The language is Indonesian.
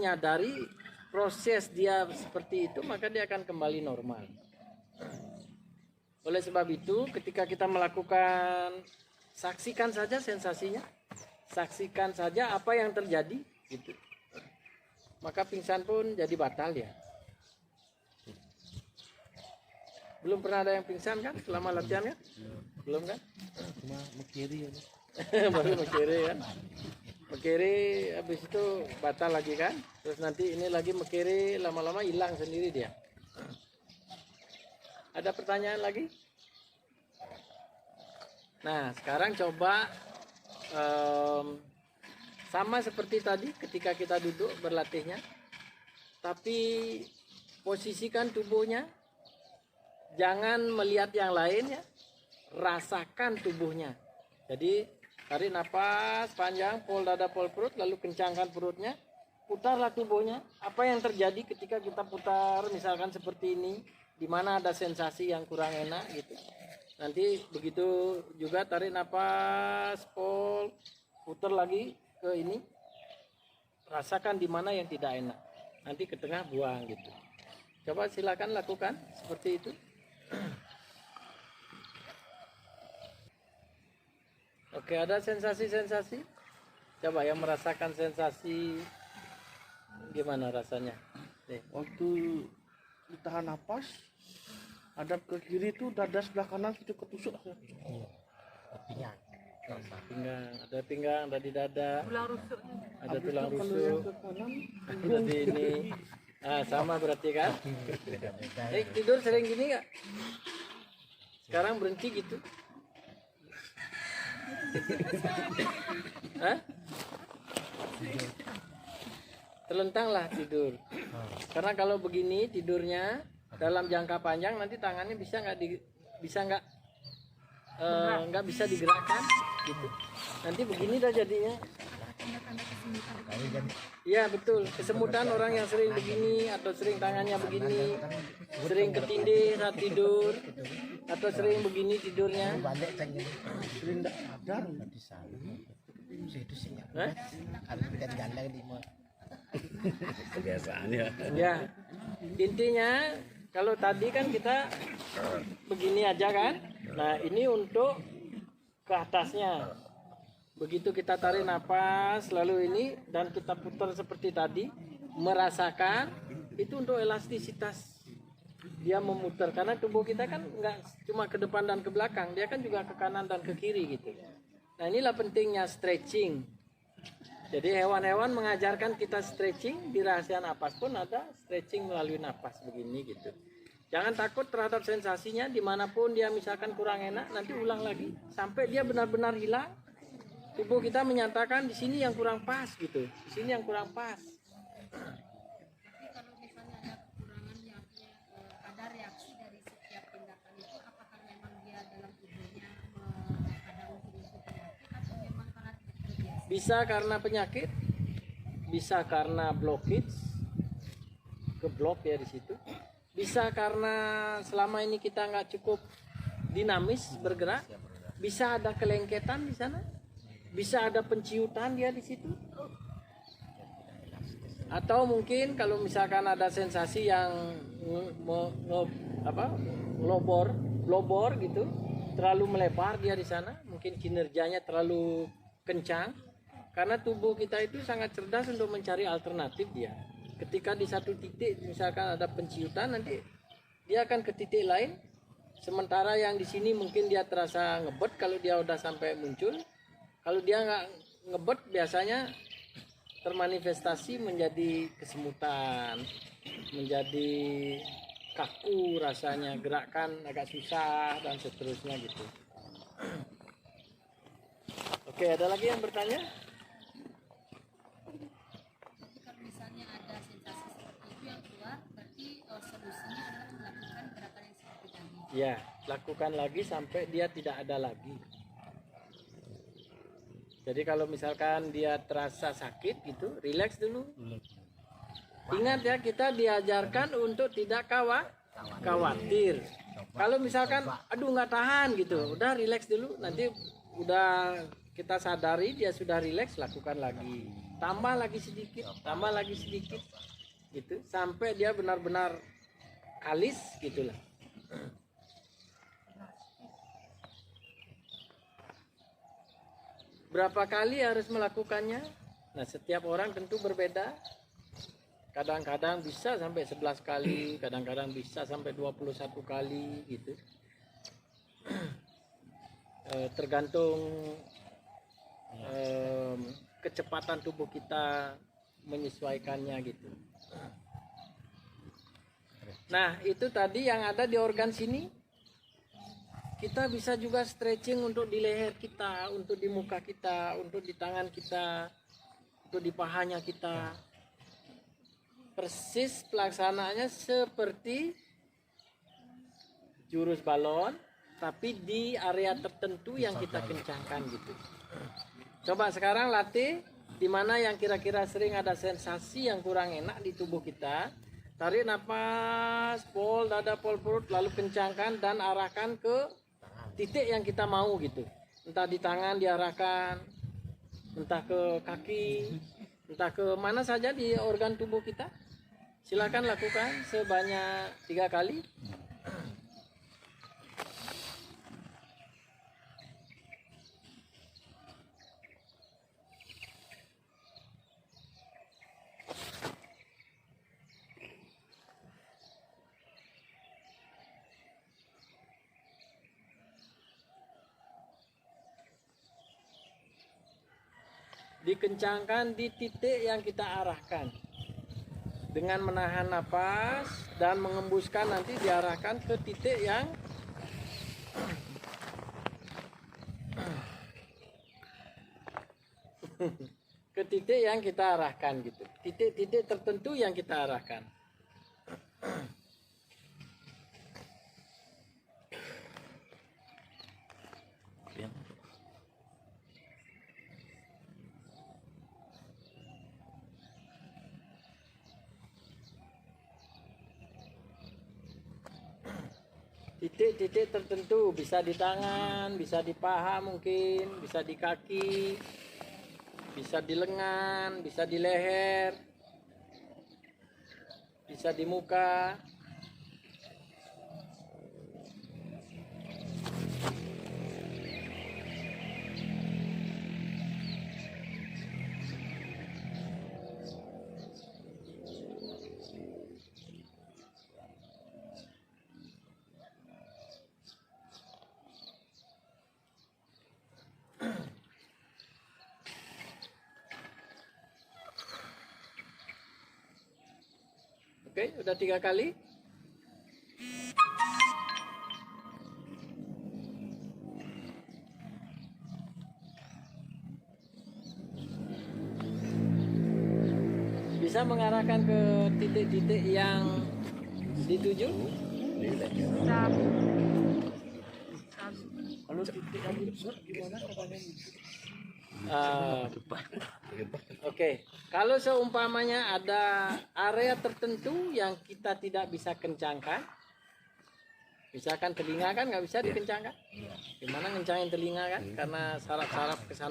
menyadari proses dia seperti itu, maka dia akan kembali normal. Oleh sebab itu, ketika kita melakukan, saksikan saja sensasinya, saksikan saja apa yang terjadi, gitu. Maka pingsan pun jadi batal ya. Belum pernah ada yang pingsan kan selama latihan kan? Belum kan? Cuma mengkiri aja. Baru mekiri kan? Mekiri habis itu batal lagi kan? Terus nanti ini lagi mekiri, lama-lama hilang sendiri dia. Ada pertanyaan lagi? Nah, sekarang coba sama seperti tadi ketika kita duduk berlatihnya, tapi posisikan tubuhnya, jangan melihat yang lain ya, rasakan tubuhnya. Jadi tarik nafas panjang, pol dada pol perut, lalu kencangkan perutnya, putarlah tubuhnya. Apa yang terjadi ketika kita putar, misalkan seperti ini, di mana ada sensasi yang kurang enak gitu. Nanti begitu juga tarik nafas, pol, putar lagi ke ini, rasakan di mana yang tidak enak. Nanti ke tengah buang gitu. Coba silakan lakukan seperti itu. Oke, ada sensasi-sensasi? Coba yang merasakan sensasi gimana rasanya? Nih. Waktu ditahan napas, hadap ke kiri itu dada sebelah kanan itu ketusuk. Pinggang. Pinggang, ada di dada, ada Habis tulang itu kalau yang rusuk, ke kanan, ada di ini. Ah, sama berarti kan? Tidur sering gini nggak? Sekarang berhenti gitu? Hah? Terlentanglah tidur. Karena kalau begini tidurnya dalam jangka panjang nanti tangannya bisa nggak bisa digerakkan gitu. Nanti begini dah jadinya. Iya betul, kesemutan orang yang sering begini atau sering tangannya begini, sering ketindih saat tidur, atau sering begini tidurnya. sering tidak sadar. Kebiasaannya. Ya, intinya kalau tadi kan kita begini aja kan. Nah ini untuk ke atasnya. Begitu kita tarik nafas lalu ini dan kita putar seperti tadi, merasakan itu untuk elastisitas. Dia memutar karena tubuh kita kan nggak cuma ke depan dan ke belakang, dia kan juga ke kanan dan ke kiri gitu. Nah inilah pentingnya stretching. Jadi hewan-hewan mengajarkan kita stretching, di rahasia napas pun ada stretching melalui napas begini gitu. Jangan takut terhadap sensasinya, dimanapun dia misalkan kurang enak, nanti ulang lagi sampai dia benar-benar hilang. Tubuh kita menyatakan di sini yang kurang pas gitu, di sini yang kurang pas. Tapi kalau misalnya ada kekurangan yang ada reaksi dari setiap tindakan itu, apakah memang dia dalam tubuhnya ada unsur-unsur penyakit atau memang karena tidak terbiasa? Bisa karena penyakit, bisa karena blockage, keblok ya di situ. Bisa karena selama ini kita nggak cukup dinamis bergerak, bisa ada kelengketan di sana, bisa ada penciutan dia di situ. Atau mungkin kalau misalkan ada sensasi yang lobor gitu, terlalu melebar dia di sana, mungkin kinerjanya terlalu kencang. Karena tubuh kita itu sangat cerdas untuk mencari alternatif dia. Ketika di satu titik misalkan ada penciutan, nanti dia akan ke titik lain. Sementara yang di sini mungkin dia terasa ngebet kalau dia udah sampai muncul. Kalau dia nggak ngebet biasanya termanifestasi menjadi kesemutan, menjadi kaku rasanya, gerakan agak susah dan seterusnya gitu. Oke, ada lagi yang bertanya? Kalau misalnya ada sensasi seperti itu yang keluar, berarti solusinya adalah melakukan gerakan yang seperti tadi. Ya, lakukan lagi sampai dia tidak ada lagi. Jadi kalau misalkan dia terasa sakit gitu, rileks dulu. Ingat ya, kita diajarkan untuk tidak khawatir. Kalau misalkan aduh nggak tahan gitu, udah rileks dulu. Nanti udah kita sadari dia sudah rileks, lakukan lagi. tambah lagi sedikit gitu sampai dia benar-benar kalis gitulah. Berapa kali harus melakukannya? Nah, setiap orang tentu berbeda. Kadang-kadang bisa sampai 11 kali, kadang-kadang bisa sampai 21 kali gitu. Tergantung kecepatan tubuh kita menyesuaikannya gitu. Nah, itu tadi yang ada di organ sini. Kita bisa juga stretching untuk di leher kita, untuk di muka kita, untuk di tangan kita, untuk di pahanya kita. Persis pelaksanaannya seperti jurus balon, tapi di area tertentu yang kita kencangkan gitu. Coba sekarang latih di mana yang kira-kira sering ada sensasi yang kurang enak di tubuh kita. Tarik nafas, pol dada, pol perut, lalu kencangkan dan arahkan ke titik yang kita mau gitu. Entah di tangan diarahkan, entah ke kaki, entah ke mana saja di organ tubuh kita. Silakan lakukan sebanyak 3 kali. Dikencangkan di titik yang kita arahkan dengan menahan napas dan mengembuskan, nanti diarahkan ke titik yang kita arahkan gitu, titik-titik tertentu yang kita arahkan. Titik-titik tertentu, bisa di tangan, bisa di paha mungkin, bisa di kaki, bisa di lengan, bisa di leher, bisa di muka. Oke, udah 3 kali. Bisa mengarahkan ke titik-titik yang dituju. Kalau titik yang besar gimana caranya? Oke, kalau seumpamanya ada area tertentu yang kita tidak bisa kencangkan, misalkan telinga kan nggak bisa dikencangkan, gimana ngencangin telinga kan, karena saraf-saraf kesana